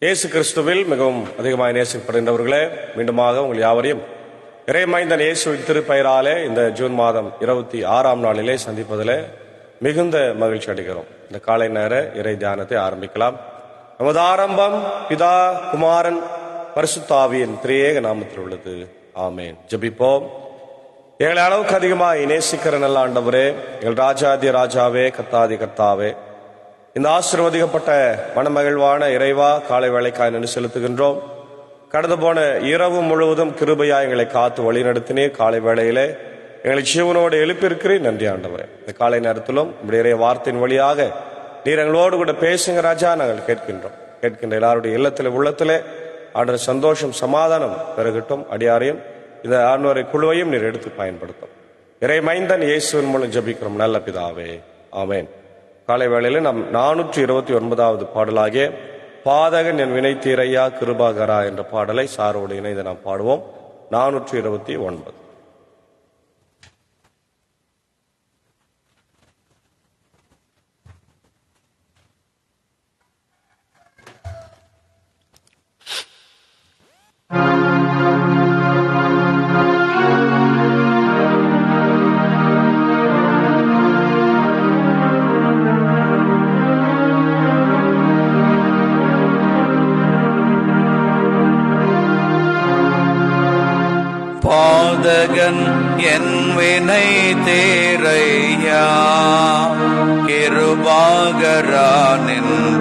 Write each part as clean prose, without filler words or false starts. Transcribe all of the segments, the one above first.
இயேசு கிறிஸ்துவில் மிகவும் அதிகமாக நேசிக்கப்படுகின்றவர்களே, மீண்டுமாக உங்கள் யாவரையும் இறைமைந்தன் இயேசுவின் திருப்பெயராலே இந்த ஜூன் மாதம் 26ஆம் நாளிலே சந்திப்பதிலே மிகுந்த மகிழ்ச்சி அடைகிறோம். இந்த காலை நேர இறை தியானத்தை ஆரம்பிக்கலாம். நமது ஆரம்பம் பிதா, குமாரன், பரிசுத்த ஆவியின் திரியேக நாமத்தில் உள்ளது. ஆமேன். ஜெபிப்போம். எங்களை அளவுக்கு அதிகமாக நேசிக்கிற நல்ல ஆண்டவரே, எங்கள் ராஜாதி ராஜாவே, கர்த்தாதி கர்த்தாவே, இந்த ஆசீர்வதிக்கப்பட்ட மனமகிழ்வான இறைவா, காலை வேளைக்காய் நன்றி செலுத்துகின்றோம். கடந்து போன இரவு முழுவதும் கிருபையா எங்களை காத்து வழி நடத்தினீர். காலை வேளையிலே எங்களை ஜீவனோடு எழுப்பியிருக்கிறீர். நன்றி ஆண்டவரே. இந்த காலை நேரத்திலும் உங்களுடைய வார்த்தையின் வழியாக நீர் எங்களோடு கூட பேசுங்க ராஜா. நாங்கள் கேட்கின்ற எல்லாருடைய இல்லத்திலே உள்ளத்திலே ஆண்டவர் சந்தோஷம் சமாதானம் பெருகட்டும். அடியாரையும் இந்த ஆண்டவரை குழுவையும் நீர் எடுத்து பயன்படுத்தும். இறை மைந்தன் இயேசுவின் மூலம் ஜெபிக்கிறோம் நல்ல பிதாவே. ஆமேன். காலை வேளையில் நாம் 429வது பாடலாகிய பாதகன் என் வினை தீரையா கிருபாகரா என்ற பாடலை சாரோடு இணைந்து நாம் பாடுவோம். 429. பாதகன் என் வினை தீரையா கிருபாகரானின்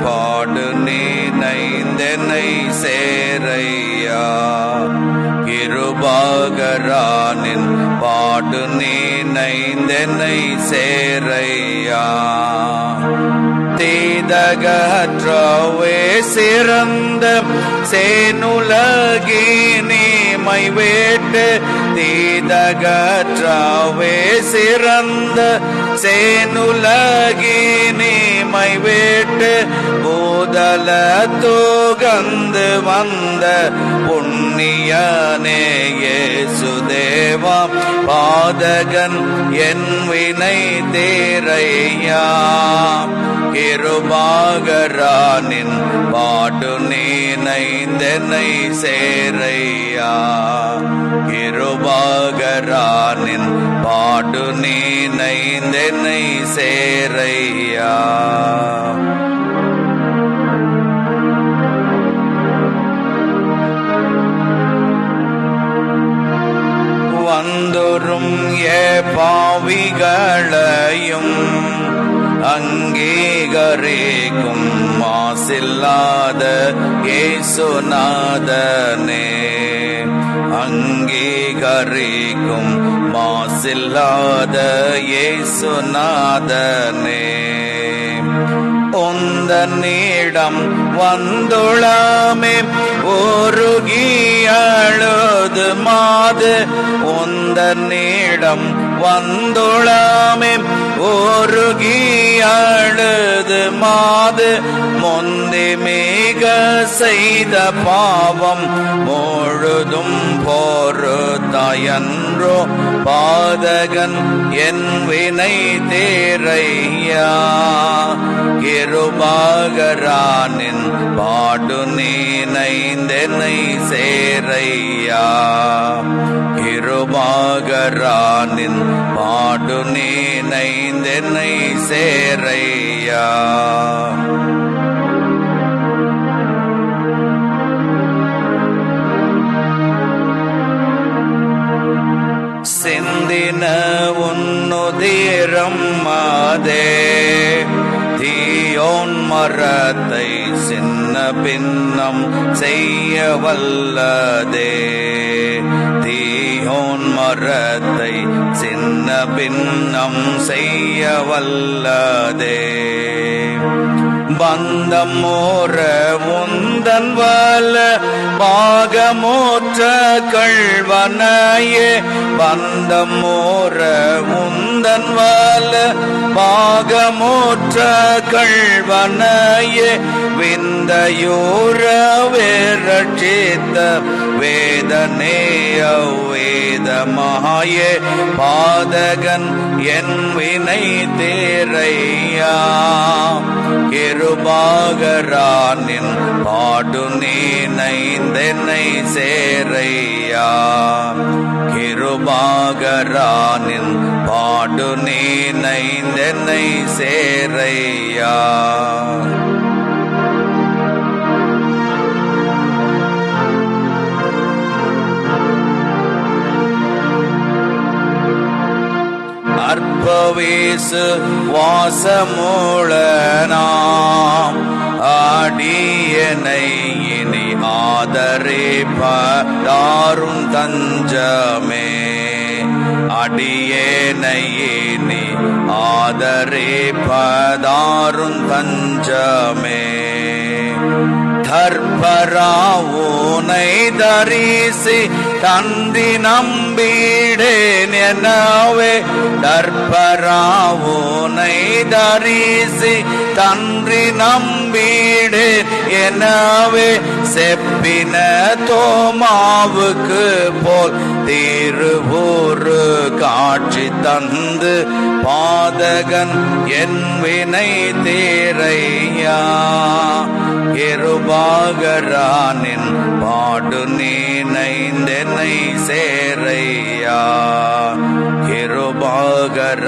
பாடு நீனைந்தெனை சேரையா. கிருபாகரானின் பாடு நீனைந்தெனை சேரையா. தீதகற்றவே சிறந்த சேனுலகினீமை வேட்டு. தீதகற்றவே சிறந்த சேனுலகினீமை வேட்டு. பூதல தூகந்து வந்த புண்ணியனே இயேசுதேவா. பாதகன் என் வினை தீரையா கிருபாகரானின் பாடு நீனைந்தெனை சேரையா. கிருபாகரானின் பாடு நீனைந்தெனை சேரையா. வந்தோறும் பாவிகளையும் அங்கீகரிக்கும் மாசில்லாத இயேசுநாதனே. அங்கீகரிக்கும் மாசில்லாத இயேசுநாதனே. உந்தன்னிடம் வந்துளமே ஒருகி அழுது மாது. உந்தன்னிடம் வந்துளமே ஒருகி அழுது மாது. முந்தி மிக செய்த பாவம் முழுதும் பொறுத்தாயன்றோ. பாதகன் என் வினை தீரையா கிருபாகரானின் பாடு நீனைந்தெனை சேரையா. கிருபாகரானின் பாடு நீனைந்தெனை சேரையா. சிந்தின உன்னுதிரம் மாதே. தீயோன் மரத்தை சின்ன பின்னம் செய்ய வல்லதே. தீயோன் மரத்தை சின்ன பின்னம் செய்ய வல்லதே. பந்தம் மோர உந்தன் வல பாகமோற்ற கள்வனையே. பந்தம் மோர உந்தன் வல பாகமோற்ற கள்வனையே. விந்தையூர வேரட்சித்த வேதனே அவ்வேதமாயே. பாதகன் என் வினை தேரையா. கிருபாகரானின் பாடு நீனைந்தென்னை சேரையா. கிருபாகரானின் பாடு நீனைந்தென்னை சேரையா. அற்பவேசு வாசமூழனாம் அடியனை இனி ஆதரிப்பதாரும் தஞ்சமே. அடியேனை இனி ஆதரிப்பதாரும் தஞ்சமே. தர்பராவோனை தரிசி தந்தி நம்பிடேன் எனவே. தர்பராவோனை தரிசி தன்றி நம்பிடேன் எனவே. செப்பின தோமாவுக்கு போல் திருவூரு காட்சி தந்து பாதகன் என் வினை தேரையா. கிருபாகரானின் பாடு நீனைந்தென்னை சேரையா. கிருபாகரானின்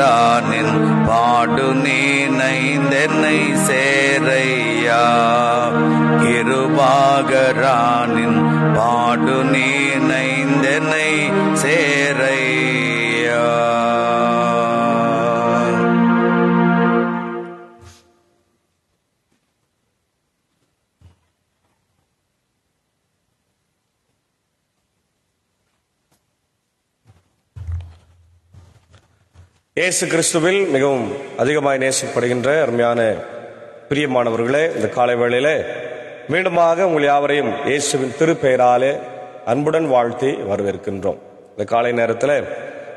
பாடு நீனைந்தென்னை சேரையா. கிருபாகரானின் பாடு நீனைந்தென்னை சேரையா. இயேசு கிறிஸ்துவில் மிகவும் அதிகமாய் நேசிக்கப்படுகின்ற அருமையான பிரியமானவர்களே, இந்த காலை வேளையிலே மீண்டுமாக உங்கள் யாவரையும் இயேசுவின் திருப்பெயராலே அன்புடன் வாழ்த்தி வரவேற்கின்றோம். இந்த காலை நேரத்தில்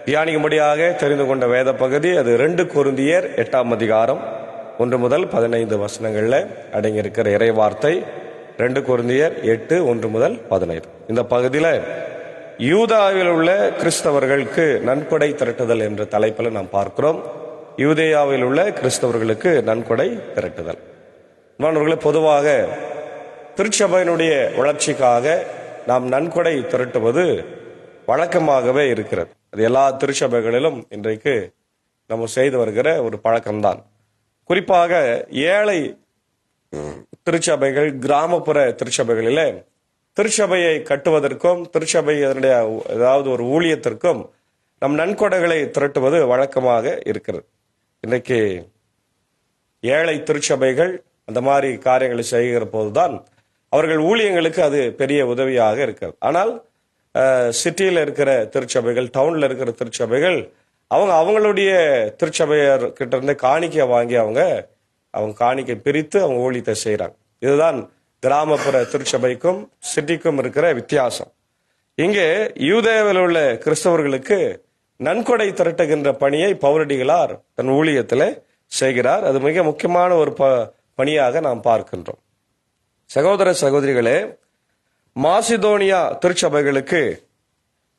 தியானிக்கும்படியாக தெரிந்து கொண்ட வேத பகுதி அது 2 கொரிந்தியர் 8ஆம் அதிகாரம் 1 முதல் 15 வசனங்களில் அடங்கியிருக்கிற இறை வார்த்தை. 2 கொரிந்தியர் 8 1 முதல் 15. இந்த பகுதியில் யூதாவில் உள்ள கிறிஸ்தவர்களுக்கு நன்கொடை திரட்டுதல் என்ற தலைப்பில் நாம் பார்க்கிறோம். யூதேயாவில் உள்ள கிறிஸ்தவர்களுக்கு நன்கொடை திரட்டுதல். மாணவர்களே, பொதுவாக திருச்சபையினுடைய வளர்ச்சிக்காக நாம் நன்கொடை திரட்டுவது வழக்கமாகவே இருக்கிறது. அது எல்லா திருச்சபைகளிலும் இன்றைக்கு நம்ம செய்து வருகிற ஒரு பழக்கம்தான். குறிப்பாக ஏழை திருச்சபைகள், கிராமப்புற திருச்சபைகளிலே திருச்சபையை கட்டுவதற்கும் திருச்சபை அதனுடைய ஏதாவது ஒரு ஊழியத்திற்கும் நம் நன்கொடைகளை திரட்டுவது வழக்கமாக இருக்கிறது. இன்னைக்கு ஏழை திருச்சபைகள் அந்த மாதிரி காரியங்களை செய்கிற போதுதான் அவர்கள் ஊழியங்களுக்கு அது பெரிய உதவியாக இருக்கிறது. ஆனால் சிட்டியில் இருக்கிற திருச்சபைகள், டவுன்ல இருக்கிற திருச்சபைகள் அவங்களுடைய திருச்சபையர் கிட்ட இருந்து காணிக்கை வாங்கி அவங்க காணிக்கை பிரித்து அவங்க ஊழியத்தை செய்யறாங்க. இதுதான் கிராமப்புற திருச்சபைக்கும் சிட்டிக்கும் இருக்கிற வித்தியாசம். இங்கே யூதேயாவில் உள்ள கிறிஸ்தவர்களுக்கு நன்கொடை திரட்டுகின்ற பணியை பவுலடிகளார் தன் ஊழியத்தில் செய்கிறார். அது மிக முக்கியமான ஒரு பணியாக நாம் பார்க்கின்றோம். சகோதர சகோதரிகளே, மாசிதோனியா திருச்சபைகளுக்கு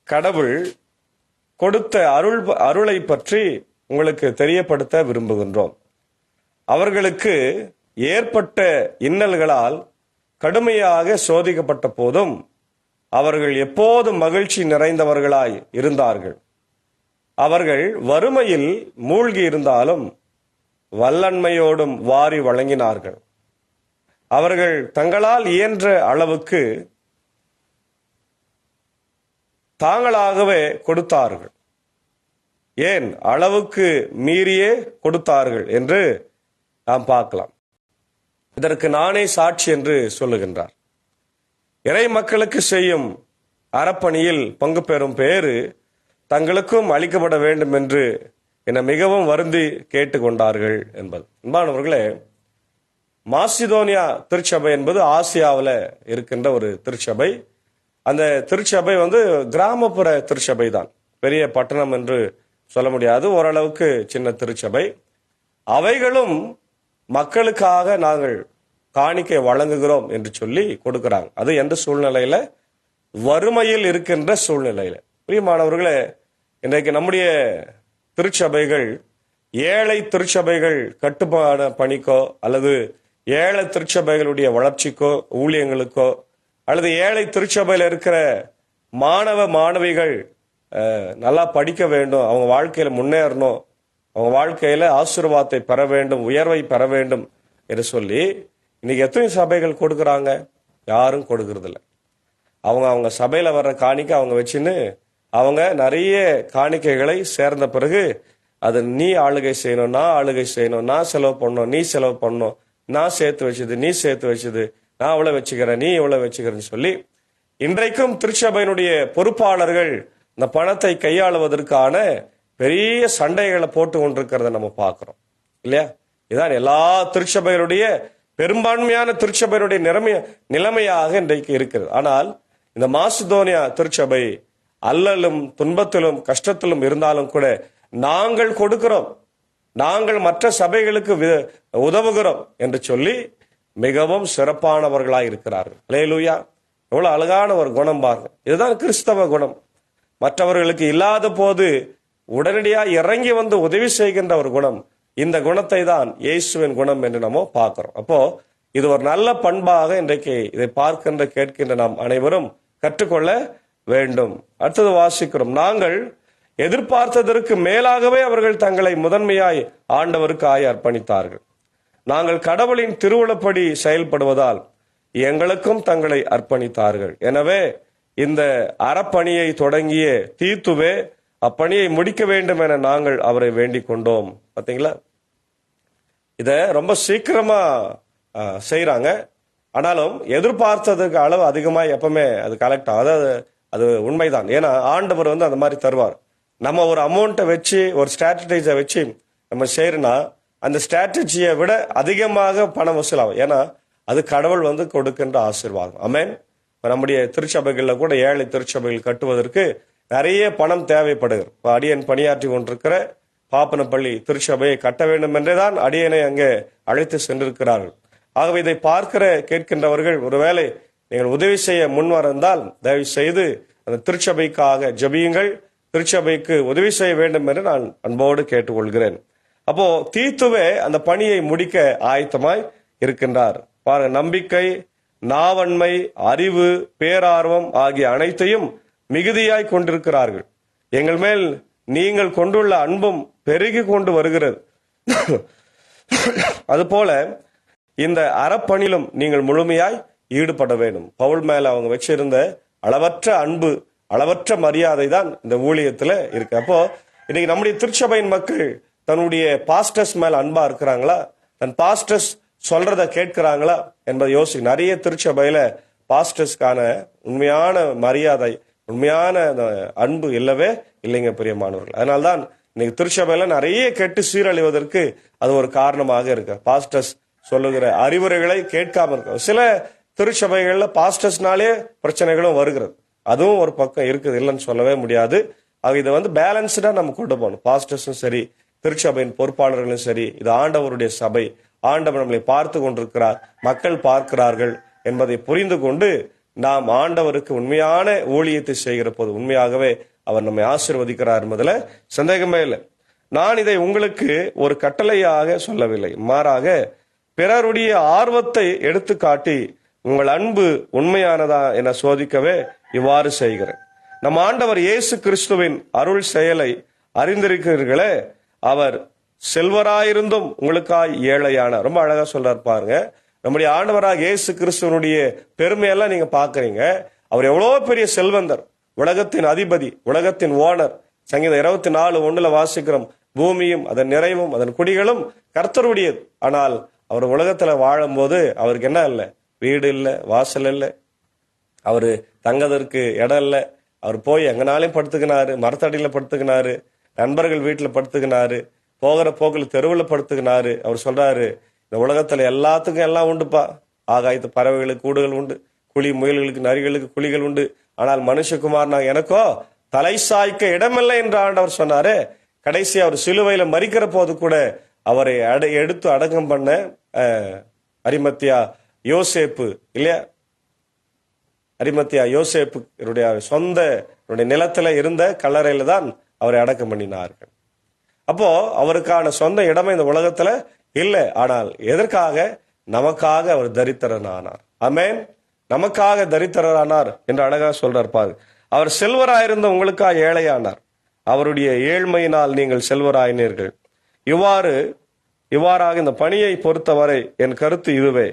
கடவுள் கொடுத்த அருளை பற்றி உங்களுக்கு தெரியப்படுத்த விரும்புகின்றோம். அவர்களுக்கு ஏற்பட்ட இன்னல்களால் கடுமையாக சோதிக்கப்பட்ட போதும் அவர்கள் எப்போதும் மகிழ்ச்சி நிறைந்தவர்களாய் இருந்தார்கள். அவர்கள் வறுமையில் மூழ்கி இருந்தாலும் வல்லன்மையோடும் வாரி வழங்கினார்கள். அவர்கள் தங்களால் இயன்ற அளவுக்கு தாங்களாகவே கொடுத்தார்கள். ஏன் அளவுக்கு மீறியே கொடுத்தார்கள் என்று நாம் பார்க்கலாம். இதற்கு நானே சாட்சி என்று சொல்லுகின்றார். இறை மக்களுக்கு செய்யும் அறப்பணியில் பங்கு பெறும் பேறு தங்களுக்கும் அளிக்கப்பட வேண்டும் என்று என்னை மிகவும் வருந்தி கேட்டுக்கொண்டார்கள் என்பது. அன்பானவர்களே, மாசிதோனியா திருச்சபை என்பது ஆசியாவில் இருக்கின்ற ஒரு திருச்சபை. அந்த திருச்சபை கிராமப்புற திருச்சபை தான், பெரிய பட்டணம் என்று சொல்ல முடியாது, ஓரளவுக்கு சின்ன திருச்சபை. அவைகளும் மக்களுக்காக நாங்கள் காணிக்கை வழங்குகிறோம் என்று சொல்லி கொடுக்கிறாங்க. அது எந்த சூழ்நிலையில? வறுமையில் இருக்கின்ற சூழ்நிலையில. பிரியமானவர்களே, இன்றைக்கு நம்முடைய திருச்சபைகள் ஏழை திருச்சபைகள் கட்டுமான பணிக்கோ அல்லது ஏழை திருச்சபைகளுடைய வளர்ச்சிக்கோ ஊழியங்களுக்கோ அல்லது ஏழை திருச்சபையில் இருக்கிற மாணவ மாணவிகள் நல்லா படிக்க வேண்டும், அவங்க வாழ்க்கையில முன்னேறணும், அவங்க வாழ்க்கையில ஆசீர்வாதத்தை பெற வேண்டும், உயர்வை பெற வேண்டும் என்று சொல்லி இன்னைக்கு எத்தனை சபைகள் கொடுக்கறாங்க? யாரும் கொடுக்கறது இல்லை. அவங்க சபையில வர்ற காணிக்கை அவங்க வச்சுன்னு அவங்க நிறைய காணிக்கைகளை சேர்ந்த பிறகு அது நீ ஆளுகை செய்யணும், நான் ஆளுகை செய்யணும், நான் செலவு பண்ணணும், நீ செலவு பண்ணணும், நான் சேர்த்து வச்சது நீ சேர்த்து வச்சது, நான் இவ்வளவு வச்சுக்கிறேன் நீ இவ்வளவு வச்சுக்கிறேன்னு சொல்லி இன்றைக்கும் திருச்சபையினுடைய பொறுப்பாளர்கள் இந்த பணத்தை கையாளுவதற்கான பெரிய சண்டைகளை போட்டு கொண்டிருக்கிறத நம்ம பார்க்கிறோம் இல்லையா? இதான் எல்லா திருச்சபைகளுடைய பெரும்பான்மையான திருச்சபையினுடைய நிலைமையாக இன்றைக்கு இருக்கிறது. ஆனால் இந்த மாசிதோனியா திருச்சபை அல்லலும் துன்பத்திலும் கஷ்டத்திலும் இருந்தாலும் கூட நாங்கள் கொடுக்கிறோம், நாங்கள் மற்ற சபைகளுக்கு உதவுகிறோம் என்று சொல்லி மிகவும் சிறப்பானவர்களாய் இருக்கிறார்கள். அல்லேலூயா! எவ்வளவு அழகான ஒரு குணம் பாருங்க. இதுதான் கிறிஸ்தவ குணம். மற்றவர்களுக்கு இல்லாத போது உடனடியாக இறங்கி வந்து உதவி செய்கின்ற ஒரு குணம். இந்த குணத்தை தான் இயேசுவின் குணம் என்று நம்ம பார்க்கிறோம். அப்போ இது ஒரு நல்ல பண்பாக இன்றைக்கு இதை பார்க்கின்ற கேட்கின்ற நாம் அனைவரும் கற்றுக்கொள்ள வேண்டும். அடுத்தது வாசிக்கிறோம், நாங்கள் எதிர்பார்த்ததற்கு மேலாகவே அவர்கள் தங்களை முதன்மையாய் ஆண்டவருக்காய் அர்ப்பணித்தார்கள். நாங்கள் கடவுளின் திருவுளப்படி செயல்படுவதால் எங்களுக்கும் தங்களை அர்ப்பணித்தார்கள். எனவே இந்த அறப்பணியை தொடங்கிய தீத்துவே அப்பணியை முடிக்க வேண்டும் என நாங்கள் அவரை வேண்டிக் கொண்டோம். பாத்தீங்களா? இத ரொம்ப சீக்கிரமா செய்யறாங்க. ஆனாலும் எதிர்பார்த்ததுக்கு அளவு அதிகமா எப்பவுமே அது கலெக்ட் ஆகுது. அது உண்மைதான். ஏன்னா ஆண்டவர் அந்த மாதிரி தருவார். நம்ம ஒரு அமௌண்ட்டை வச்சு ஒரு ஸ்ட்ராட்டஜியை வச்சு நம்ம செய்யறோம்னா அந்த ஸ்ட்ராட்டஜியை விட அதிகமாக பணம் வசூலாகும். ஏன்னா அது கடவுள் கொடுக்கின்ற ஆசீர்வாதம். ஆமென். நம்முடைய திருச்சபைகள்ல கூட ஏழை திருச்சபைகள் கட்டுவதற்கு நிறைய பணம் தேவைப்படுகிறது. அடியன் பணியாற்றி கொண்டிருக்கிற பாப்பனப்பள்ளி திருச்சபையை கட்ட வேண்டும் என்றேதான் அடியனை அங்கே அழைத்து சென்றிருக்கிறார்கள். ஆகவே இதை பார்க்கிற கேட்கின்றவர்கள் ஒருவேளை நீங்கள் உதவி செய்ய முன்வந்தால் தயவு செய்து அந்த திருச்சபைக்காக ஜபியுங்கள், திருச்சபைக்கு உதவி செய்ய வேண்டும் என்று நான் அன்போடு கேட்டுக்கொள்கிறேன். அப்போ தீத்துவே அந்த பணியை முடிக்க ஆயத்தமாய் இருக்கின்றார். பாருங்க, நம்பிக்கை, நாவன்மை, அறிவு, பேரார்வம் ஆகிய அனைத்தையும் மிகுதியாய் கொண்டிருக்கிறார்கள். எங்கள் மேல் நீங்கள் கொண்டுள்ள அன்பும் பெருகி கொண்டு வருகிறது. அதுபோல இந்த அறப்பணியிலும் நீங்கள் முழுமையாய் ஈடுபட வேண்டும். பவுல் மேல அவங்க வச்சிருந்த அளவற்ற அன்பு, அளவற்ற மரியாதை தான் இந்த ஊழியத்துல இருக்கு. அப்போ இன்னைக்கு நம்முடைய திருச்சபையின் மக்கள் தன்னுடைய பாஸ்டர்ஸ் மேல அன்பா இருக்கிறாங்களா? தன் பாஸ்டர்ஸ் சொல்றத கேட்கிறாங்களா என்பதை யோசி. நிறைய திருச்சபையில பாஸ்டர்ஸ்க்கான உண்மையான மரியாதை, உண்மையான அன்பு இல்லவே இல்லைங்க பிரியமானவர்கள். அதனால்தான் இன்னைக்கு திருச்சபையில நிறைய கெட்டு சீரழிவதற்கு அது ஒரு காரணமாக இருக்கு. பாஸ்டர்ஸ் சொல்லுகிற அறிவுரைகளை கேட்காம இருக்க சில திருச்சபைகள்ல பாஸ்டர்ஸ்னாலே பிரச்சனைகளும் வருகிறது. அதுவும் ஒரு பக்கம் இருக்குது, இல்லைன்னு சொல்லவே முடியாது. ஆக இதை பேலன்ஸ்டா நம்ம கொண்டு போகணும். பாஸ்டர்ஸும் சரி, திருச்சபையின் பொறுப்பாளர்களும் சரி, இது ஆண்டவருடைய சபை, ஆண்டவர் நம்மளை பார்த்து கொண்டிருக்கிறார், மக்கள் பார்க்கிறார்கள் என்பதை புரிந்து கொண்டு நாம் ஆண்டவருக்கு உண்மையான ஊழியத்தை செய்கிற போது உண்மையாகவே அவர் நம்மை ஆசீர்வதிக்கிறார் என்பதுல சந்தேகமே இல்லை. நான் இதை உங்களுக்கு ஒரு கட்டளையாக சொல்லவில்லை, மாறாக பிறருடைய ஆர்வத்தை எடுத்து காட்டி உங்கள் அன்பு உண்மையானதா என சோதிக்கவே இவ்வாறு செய்கிறேன். நம் ஆண்டவர் இயேசு கிறிஸ்துவின் அருள் செயலை அறிந்திருக்கிறீர்களே, அவர் செல்வராயிருந்தும் உங்களுக்காய் ஏழையான. ரொம்ப அழகா சொல்றாரு பாருங்க. நம்முடைய ஆண்டவராக இயேசு கிறிஸ்துவனுடைய பெருமையெல்லாம் நீங்க பாக்குறீங்க. அவர் எவ்வளவு பெரிய செல்வந்தர், உலகத்தின் அதிபதி, உலகத்தின் ஓனர். சங்கீதம் 24:1 வாசிக்கிறோம், பூமியும் அதன் நிறைவும் அதன் குடிகளும் கர்த்தருடையது. ஆனால் அவர் உலகத்துல வாழும் போது அவருக்கு என்ன இல்லை? வீடு இல்லை, வாசல் இல்லை, அவரு தங்கதற்கு இடம் இல்லை. அவர் போய் எங்கனாலையும் படுத்துக்கினாரு, மரத்தடியில படுத்துக்கினாரு, நண்பர்கள் வீட்டுல படுத்துக்கினாரு, போகிற போக்கில் தெருவில் படுத்துக்கினாரு. அவர் சொல்றாரு, இந்த உலகத்துல எல்லாத்துக்கும் எல்லாம் உண்டுப்பா. ஆகாயத்து பறவைகளுக்கு கூடுகள் உண்டு, குழி முயல்களுக்கு நரிகளுக்கு குழிகள் உண்டு, ஆனால் மனுஷகுமார் நான் எனக்கோ தலை சாய்க்க இடமில்லை என்று ஆண்டவர் சொன்னாரு. கடைசி அவர் சிலுவையில மரிக்கிற போது கூட அவரை எடுத்து அடக்கம் பண்ண அரிமத்தியா யோசேப்பு இல்லையா, அரிமத்தியா யோசேப்பு சொந்த நிலத்துல இருந்த கல்லறையில தான் அவரை அடக்கம் பண்ணினார்கள். அப்போ அவருக்கான சொந்த இடமே இந்த உலகத்துல இல்லை. ஆனால் எதற்காக? நமக்காக அவர் தரித்திரனானார். ஆமென். நமக்காக தரித்திரரானார் என்று அழகா சொல்றார் பாரு. அவர் செல்வராயிருந்த உங்களுக்காக ஏழையானார். அவருடைய ஏழ்மையினால் நீங்கள் செல்வராயினீர்கள். இவ்வாறாக இந்த பணியை பொறுத்தவரை என் கருத்து இதுவே.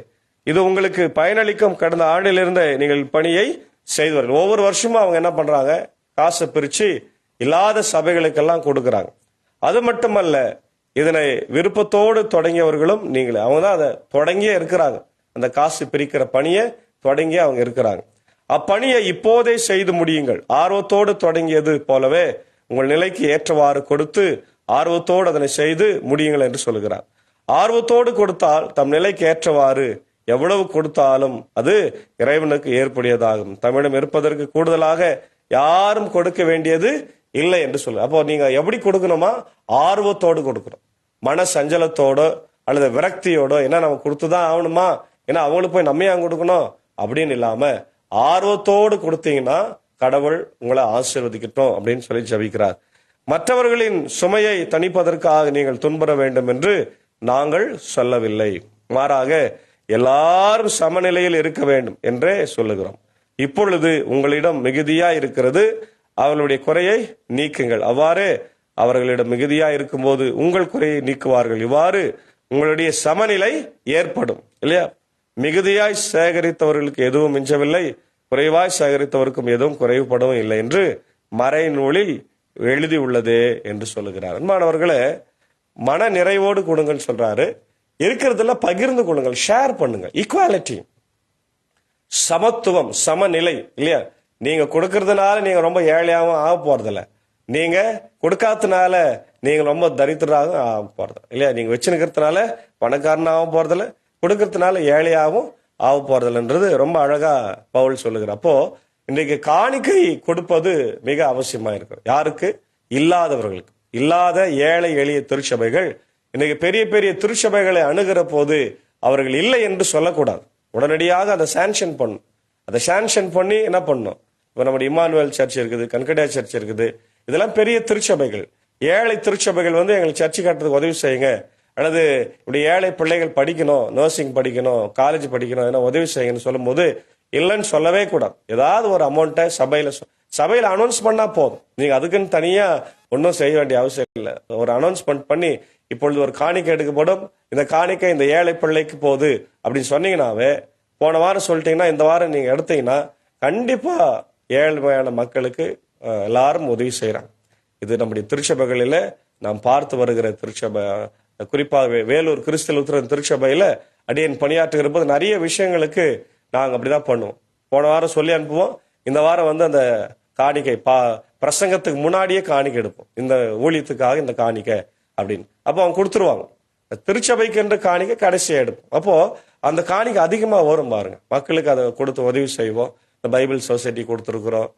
இது உங்களுக்கு பயனளிக்கும். கடந்த ஆண்டிலிருந்தே நீங்கள் பணியை செய்தவர்கள். ஒவ்வொரு வருஷமும் அவங்க என்ன பண்றாங்க? காசை பிரிச்சு இல்லாத சபைகளுக்கெல்லாம் கொடுக்கறாங்க. அது மட்டுமல்ல, இதனை விருப்பத்தோடு தொடங்கியவர்களும் நீங்களே. அவங்க தான் அதை தொடங்கியே இருக்கிறாங்க. அந்த காசு பிரிக்கிற பணியை தொடங்கி அவங்க இருக்கிறாங்க. அப்பணியை இப்போதே செய்து முடியுங்கள். ஆர்வத்தோடு தொடங்கியது போலவே உங்கள் நிலைக்கு ஏற்றவாறு கொடுத்து ஆர்வத்தோடு அதனை செய்து முடியுங்கள் என்று சொல்கிறார். ஆர்வத்தோடு கொடுத்தால் தம் நிலைக்கு ஏற்றவாறு எவ்வளவு கொடுத்தாலும் அது இறைவனுக்கு ஏற்புடையதாகும். தம்மிடம் இருப்பதற்கு கூடுதலாக யாரும் கொடுக்க வேண்டியது இல்லை என்று சொல்லு. அப்போ நீங்க எப்படி கொடுக்கணுமா? ஆர்வத்தோடு கொடுக்கணும். மன சஞ்சலத்தோட அல்லது விரக்தியோட என்ன நம்ம கொடுத்துதான் ஆகணுமா, ஏன்னா அவங்களுக்கு போய் நம்ம ஏன் கொடுக்கணும் அப்படின்னு இல்லாம ஆர்வத்தோடு கொடுத்தீங்கன்னா கடவுள் உங்களை ஆசீர்வதிக்கட்டும் அப்படின்னு சொல்லி ஜெபிக்கிறார். மற்றவர்களின் சுமையை தணிப்பதற்காக நீங்கள் துன்புற வேண்டும் என்று நாங்கள் சொல்லவில்லை. மாறாக எல்லாரும் சமநிலையில் இருக்க வேண்டும் என்றே சொல்லுகிறோம். இப்பொழுது உங்களிடம் மிகுதியா இருக்கிறது, அவர்களுடைய குறையை நீக்குங்கள். அவ்வாறு அவர்களிடம் மிகுதியா இருக்கும்போது உங்கள் குறையை நீக்குவார்கள். இவ்வாறு உங்களுடைய சமநிலை ஏற்படும் இல்லையா? மிகுதியாய் சேகரித்தவர்களுக்கு எதுவும் மிஞ்சவில்லை, குறைவாய் சேகரித்தவருக்கும் எதுவும் குறைவுபடவும் இல்லை என்று மறைநூலில் எழுதி உள்ளதே என்று சொல்லுகிறார். அன்பானவர்களே, மன நிறைவோடு கொடுங்கன்னு சொல்றாரு. இருக்கிறதுல பகிர்ந்து கொள்ளுங்கள், ஷேர் பண்ணுங்க. ஈக்குவாலிட்டி, சமத்துவம், சமநிலை இல்லையா? நீங்க கொடுக்கறதுனால நீங்க ரொம்ப ஏழையாவும் ஆக போறதில்ல, நீங்க கொடுக்காதனால நீங்க ரொம்ப தரித்திராகவும் ஆக போறது இல்லையா? நீங்க வச்சுக்கிறதுனால பணக்காரனாகவும் போறதில்ல, கொடுக்கறதுனால ஏழையாகவும் ஆக போறதில்லைன்றது ரொம்ப அழகா பவுல் சொல்லுகிறார். அப்போ இன்றைக்கு காணிக்கை கொடுப்பது மிக அவசியமா இருக்கு. யாருக்கு? இல்லாதவர்களுக்கு. இல்லாத ஏழை எளிய திருச்சபைகள் இன்னைக்கு பெரிய பெரிய திருச்சபைகளை அணுகிற போது அவர்கள் இல்லை என்று சொல்லக்கூடாது. உடனடியாக அதை சாங்ஷன் பண்ணும். அதை சாங்ஷன் பண்ணி என்ன பண்ணும்? இப்போ நம்முடைய இம்மானுவேல் சர்ச் இருக்குது, கன்கடியா சர்ச் இருக்குது, இதெல்லாம் பெரிய திருச்சபைகள். ஏழை திருச்சபைகள் எங்களுக்கு சர்ச்சு கட்டுறதுக்கு உதவி செய்யுங்க, அல்லது இப்படி ஏழை பிள்ளைகள் படிக்கணும், நர்சிங் படிக்கணும், காலேஜ் படிக்கணும், ஏன்னா உதவி செய்யுங்கன்னு சொல்லும் போது இல்லைன்னு சொல்லவே கூடாது. ஏதாவது ஒரு அமௌண்ட்டை சபையில அனௌன்ஸ் பண்ணா போதும். நீங்க அதுக்குன்னு தனியா ஒன்றும் செய்ய வேண்டிய அவசியம் இல்லை. ஒரு அனௌன்ஸ்மெண்ட் பண்ணி இப்பொழுது ஒரு காணிக்கை எடுக்கப்படும், இந்த காணிக்கை இந்த ஏழை பிள்ளைக்கு போகுது அப்படின்னு சொன்னீங்கன்னாவே, போன வாரம் சொல்லிட்டீங்கன்னா இந்த வாரம் நீங்க எடுத்தீங்கன்னா கண்டிப்பா ஏழ்மையான மக்களுக்கு எல்லாரும் உதவி செய்யறாங்க. இது நம்முடைய திருச்சபைகளில நாம் பார்த்து வருகிற திருச்சபை, குறிப்பாக வேலூர் கிறிஸ்தவ லுத்தரன் திருச்சபையில அடியேன் பணியாற்றுகிற போது நிறைய விஷயங்களுக்கு நாங்க அப்படிதான் பண்ணுவோம். போன வாரம் சொல்லி அனுப்புவோம், இந்த வாரம் அந்த காணிக்கை பிரசங்கத்துக்கு முன்னாடியே காணிக்கை எடுப்போம், இந்த ஊழியத்துக்காக இந்த காணிக்கை அப்படின்னு. அப்போ அவங்க கொடுத்துருவாங்க. திருச்சபைக்கு என்ற காணிக்கை கடைசியா எடுப்போம். அப்போ அந்த காணிக்கை அதிகமா வரும் பாருங்க. மக்களுக்கு அதை கொடுத்து உதவி செய்வோம். இந்த பைபிள் சொசைட்டி கொடுத்துருக்குறோம்,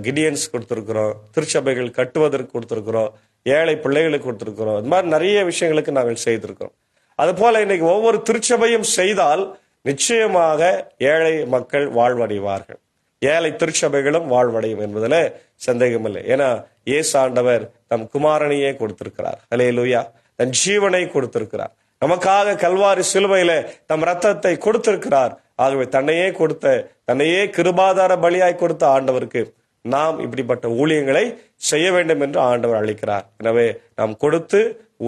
கிடியன்ஸ் கொடுத்துருக்குறோம், திருச்சபைகள் கட்டுவதற்கு கொடுத்துருக்குறோம், ஏழை பிள்ளைகளுக்கு கொடுத்துருக்குறோம். இது மாதிரி நிறைய விஷயங்களுக்கு நாங்கள் செய்திருக்கிறோம். அது போல இன்னைக்கு ஒவ்வொரு திருச்சபையும் செய்தால் நிச்சயமாக ஏழை மக்கள் வாழ்வடைவார்கள், ஏழை திருச்சபைகளும் வாழ்வடையும் என்பதுல சந்தேகமில்லை. ஏன்னா இயேசு ஆண்டவர் தம் குமாரனையே கொடுத்திருக்கிறார். அல்லேலூயா. தன் ஜீவனை கொடுத்திருக்கிறார் நமக்காக. கல்வாரி சிலுவையில தம் ரத்தத்தை கொடுத்திருக்கிறார். ஆகவே தன்னையே கிருபாதார பலியாய் கொடுத்த ஆண்டவருக்கு நாம் இப்படிப்பட்ட ஊழியங்களை செய்ய வேண்டும் என்று ஆண்டவர் அழைக்கிறார். எனவே நாம் கொடுத்து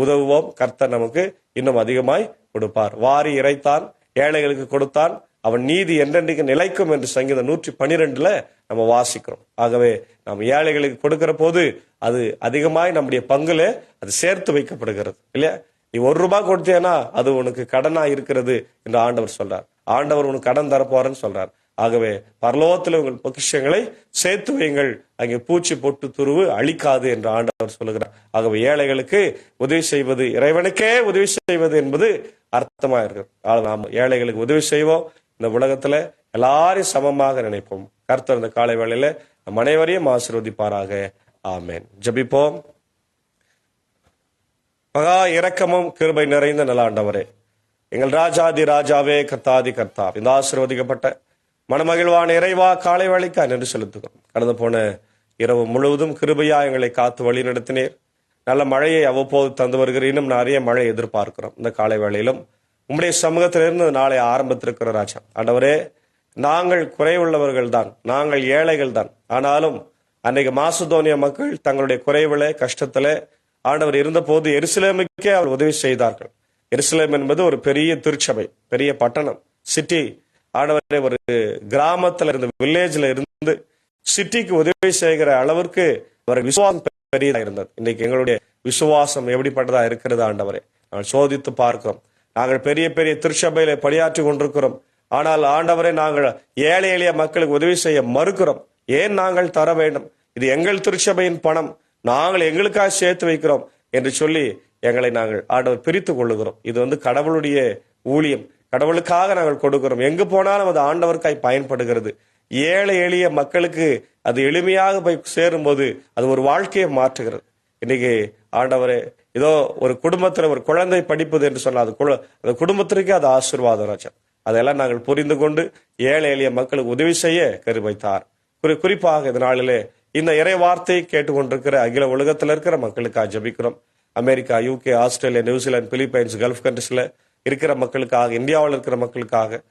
உதவுவோம். கர்த்தர் நமக்கு இன்னும் அதிகமாய் கொடுப்பார். வாரி இறைத்தான், ஏழைகளுக்கு கொடுத்தான், அவன் நீதி என்றென்றைக்கு நிலைக்கும் என்று சங்கீதம் 112 நம்ம வாசிக்கிறோம். ஆகவே நாம் ஏழைகளுக்கு கொடுக்கிற போது அது அதிகமாய் நம்முடைய பங்குல அது சேர்த்து வைக்கப்படுகிறது இல்லையா? நீ ₹1 கொடுத்தேனா அது உனக்கு கடனா இருக்கிறது என்று ஆண்டவர் சொல்றார். ஆண்டவர் உனக்கு கடன் தரப்போறன்னு சொல்றார். ஆகவே பரலோகத்தில் உங்கள் பொக்கிஷங்களை சேர்த்து வையுங்கள், அங்கே பூச்சி பொட்டு துருவு அழிக்காது என்று ஆண்டவர் சொல்லுகிறார். ஆகவே ஏழைகளுக்கு உதவி செய்வது, இறைவனுக்கே உதவி செய்வது என்பது அர்த்தமா இருக்கு. நாம் ஏழைகளுக்கு உதவி செய்வோம். இந்த உலகத்துல எல்லாரையும் சமமாக நினைப்போம். கர்த்தர் இந்த காலை வேளையில நம் அனைவரையும் ஆசீர்வதிப்பாராக. ஆமென். ஜெபிப்போம். மகா இரக்கமும் கிருபை நிறைந்த நல்ல ஆண்டவரே, எங்கள் ராஜாதி ராஜாவே, கர்த்தாதி கர்த்தா, இந்த ஆசீர்வதிக்கப்பட்ட மனமகிழ்வான இறைவா, காலை வேளைக்கு நன்றி செலுத்துகிறோம். கடந்து போன இரவு முழுவதும் கிருபையா எங்களை காத்து வழி நடத்தினீர். நல்ல மழையை அவ்வப்போது தந்து வருகிற, இன்னும் நிறைய மழை எதிர்பார்க்கிறோம். இந்த காலை வேளையிலும் உம்முடைய சமூகத்திலிருந்து நாளை ஆரம்பித்திருக்கிற ராஜா. ஆண்டவரே, நாங்கள் குறைவுள்ளவர்கள் தான், நாங்கள் ஏழைகள் தான். ஆனாலும் அன்னைக்கு மாசிதோனியா மக்கள் தங்களுடைய குறைவுல கஷ்டத்துல ஆண்டவர் இருந்த போது எருசலேமுக்கே அவர் உதவி செய்தார்கள். எருசலேம் என்பது ஒரு பெரிய திருச்சபை, பெரிய பட்டணம், சிட்டி. ஆண்டவரே, ஒரு கிராமத்துல இருந்து, வில்லேஜ்ல இருந்து சிட்டிக்கு உதவி செய்கிற அளவிற்கு அவர் விசுவாசம் பெரியதா இருந்தது. இன்னைக்கு எங்களுடைய விசுவாசம் எப்படிப்பட்டதா இருக்கிறது ஆண்டவரே? நாங்கள் சோதித்து பார்க்கிறோம். நாங்கள் பெரிய பெரிய திருச்சபையில பணியாற்றி கொண்டிருக்கிறோம். ஆனால் ஆண்டவரே, நாங்கள் ஏழை எளிய மக்களுக்கு உதவி செய்ய மறுக்கிறோம். ஏன் நாங்கள் தர வேண்டும்? இது எங்கள் திருச்சபையின் பணம், நாங்கள் எங்களுக்காக சேர்த்து வைக்கிறோம் என்று சொல்லி எங்களை நாங்கள் ஆண்டவர் பிரித்து கொள்ளுகிறோம். இது கடவுளுடைய ஊழியம், கடவுளுக்காக நாங்கள் கொடுக்கிறோம். எங்கு போனாலும் அது ஆண்டவருக்காய் பயன்படுகிறது. ஏழை எளிய மக்களுக்கு அது எளிமையாக போய் சேரும் போது அது ஒரு வாழ்க்கையை மாற்றுகிறது. இன்னைக்கு ஆண்டவரே, ஏதோ ஒரு குடும்பத்துல ஒரு குழந்தை படிப்பது என்று சொன்னால் அந்த குடும்பத்திற்கே அது ஆசீர்வாதம் ராஜா. அதெல்லாம் நாங்கள் புரிந்து கொண்டு ஏழை எளிய மக்களுக்கு உதவி செய்ய கருவைத்தார். குறிப்பாக இந்த நாளிலே இந்த இறை வார்த்தையை கேட்டுக்கொண்டிருக்கிற அகில உலகத்தில் இருக்கிற மக்களுக்காக ஜெபிக்கிறோம். America, UK, Australia, New Zealand, Philippines, gulf கண்ட்ரிஸ்ல இருக்கிற மக்களுக்காக, இந்தியாவில் இருக்கிற மக்களுக்காக,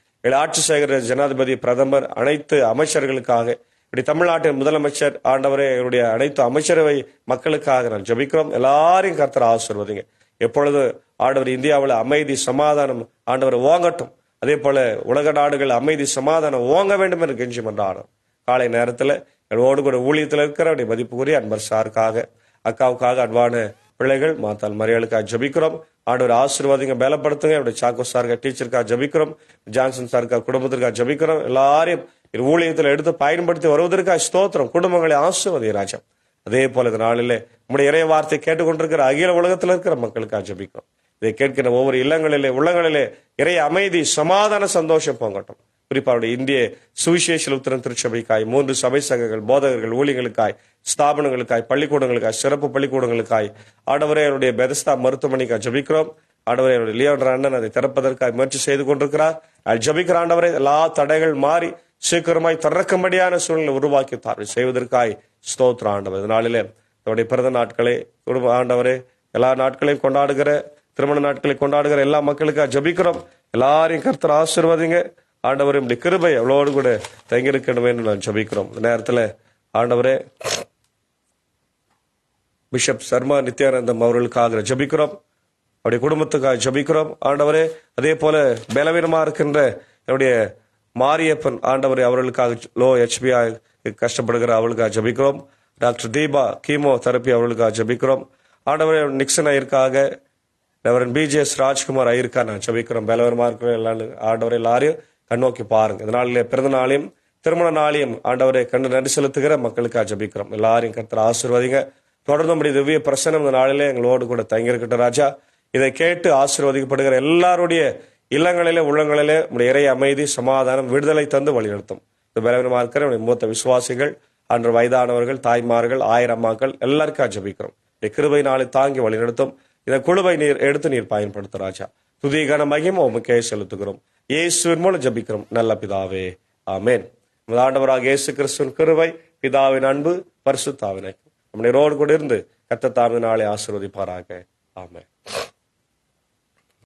ஆட்சி செய்கிற ஜனாதிபதி, பிரதமர், அனைத்து அமைச்சர்களுக்காக, இப்படி தமிழ்நாட்டின் முதலமைச்சர், ஆண்டவரே, இவருடைய அனைத்து அமைச்சரவை மக்களுக்காக நான் ஜெபிக்கிறோம். எல்லாரையும் கர்த்தர் ஆசீர்வதிங்க. எப்பொழுது ஆண்டவர் இந்தியாவில் அமைதி சமாதானம் ஆண்டவர் ஓங்கட்டும். அதே போல உலக நாடுகள் அமைதி சமாதானம் ஓங்க வேண்டும் என்று கெஞ்சி மன்றாடும். காலை நேரத்தில் என்னோடு கூட ஊழியத்தில் இருக்கிற மதிப்புக்குரிய அன்பர் சாருக்காக, அக்காவுக்காக, அன்பான பிள்ளைகள் மாத்தாள் மரியாளுக்காக ஜபிக்கிறோம். ஆண்டவர் ஆசீர்வாதிங்க, பலப்படுத்துங்க. என்னுடைய சாக்கோ சாருக்கா டீச்சருக்காக ஜபிக்கிறோம். ஜான்சன் சாருக்கா குடும்பத்திற்காக ஜபிக்கிறோம். எல்லாரையும் ஊழியத்தில் எடுத்து பயன்படுத்தி வருவதற்காக ஸ்தோத்திரம். குடும்பங்களை ஆசீர்வதிங்க ராஜா. அதே போல இந்த நாளிலே உங்களுடைய இறை வார்த்தை கேட்டுக்கொண்டிருக்கிற அகில உலகத்தில் இருக்கிற மக்களுக்காக ஜபிக்கிறோம். இதை கேட்கிற ஒவ்வொரு இல்லங்களிலே, உள்ளங்களிலே இறை அமைதி, சமாதான, சந்தோஷம் பொங்கட்டும். குறிப்பாக இந்திய சுவிசேஷ லுத்தரன் திருச்சபைக்காய், 3 சபை சங்கங்கள், போதகர்கள், ஊழியர்களுக்காய், ஸ்தாபனங்களுக்காய், பள்ளிக்கூடங்களுக்காய், சிறப்பு பள்ளிக்கூடங்களுக்காய், ஆண்டவரே, என்னுடைய பெதஸ்தா மருத்துவமனைக்காய் ஜபிக்கிறோம். ஆண்டவரே, என்னுடைய லியோண்டர் அண்ணன் அதை திறப்பதற்காக முயற்சி செய்து கொண்டிருக்கிறார். ஜபிக்கிற ஆண்டவரே, எல்லா தடைகள் மாறி சீக்கிரமாய் திறக்கும்படியான சூழ்நிலை உருவாக்கி செய்வதற்காய் ஸ்தோத்திர ஆண்டவர். இதனாலே நம்முடைய பிறந்த நாட்களை, குடும்ப ஆண்டவரே, எல்லா நாட்களையும் கொண்டாடுகிற, திருமண நாட்களை கொண்டாடுகிற எல்லா மக்களுக்காக ஜபிக்கிறோம். எல்லாரையும் கர்த்தர் ஆசீர்வதிங்க. ஆண்டவரே, இப்படி கிருபை எவ்வளோடு கூட தங்கியிருக்கணும் என்று நான் ஜபிக்கிறோம். இந்த நேரத்தில் ஆண்டவரே, பிஷப் சர்மா நித்யானந்தம் அவர்களுக்காக ஜபிக்கிறோம். அவருடைய குடும்பத்துக்காக ஜபிக்கிறோம். ஆண்டவரே, அதே போல பலவீனமா இருக்கின்ற என்னுடைய மாரியப்பன், ஆண்டவரே, அவர்களுக்காக லோ HB கஷ்டப்படுகிற அவர்களுக்காக ஜபிக்கிறோம். டாக்டர் தீபா கீமோ தெரப்பி அவர்களுக்காக ஜபிக்கிறோம். ஆண்டவரே, நிக்சன் ஐயருக்காக, ரெவரன் BJS ராஜ்குமார் ஐயருக்கா நான் ஜபிக்கிறோம். பலவீனமா இருக்கிற ஆண்டவரை எல்லாரையும் கண்ணோக்கி பாருங்க. இந்த நாளிலே பிறந்த நாளையும் திருமண நாளையும் ஆண்டவரை கண்டு நன்றி செலுத்துகிற மக்களுக்காக ஜபிக்கிறோம். எல்லாரையும் கர்த்தர் ஆசீர்வதிங்க. தொடர்ந்து நம்முடைய திவ்ய பிரசனம் இந்த நாளிலே எங்களோடு கூட தங்கியிருக்கட்டும் ராஜா. இதை கேட்டு ஆசீர்வதிக்கப்படுகிற எல்லாருடைய இல்லங்களிலே, உள்ளங்களிலே உடைய இறை அமைதி, சமாதானம், விடுதலை தந்து வழிநடத்தும். இந்த பலவீனமா இருக்கிற மூத்த விசுவாசிகள், அன்று வயதானவர்கள், தாய்மார்கள், ஆயிரம்மாக்கள் எல்லாருக்காக ஜபிக்கிறோம். கிருபை நாளை தாங்கி வழிநடத்தும். இந்த குழுவை நீர் பயன்படுத்த ராஜா. துதிகன மகிமை உமக்கே செலுத்துகிறோம். இயேசுவின் மூலம் ஜபிக்கிறோம் நல்ல பிதாவே, ஆமென். ஆண்டவராக இயேசு கிறிஸ்துவின் கிருபை, பிதாவின் அன்பு, பரிசுத்த ஆவியின் ஐக்கியம் நம்முடைய ரோடு கூட இருந்து கர்த்தர் தாமே நாளை ஆசீர்வதிப்பாராக. ஆமென்.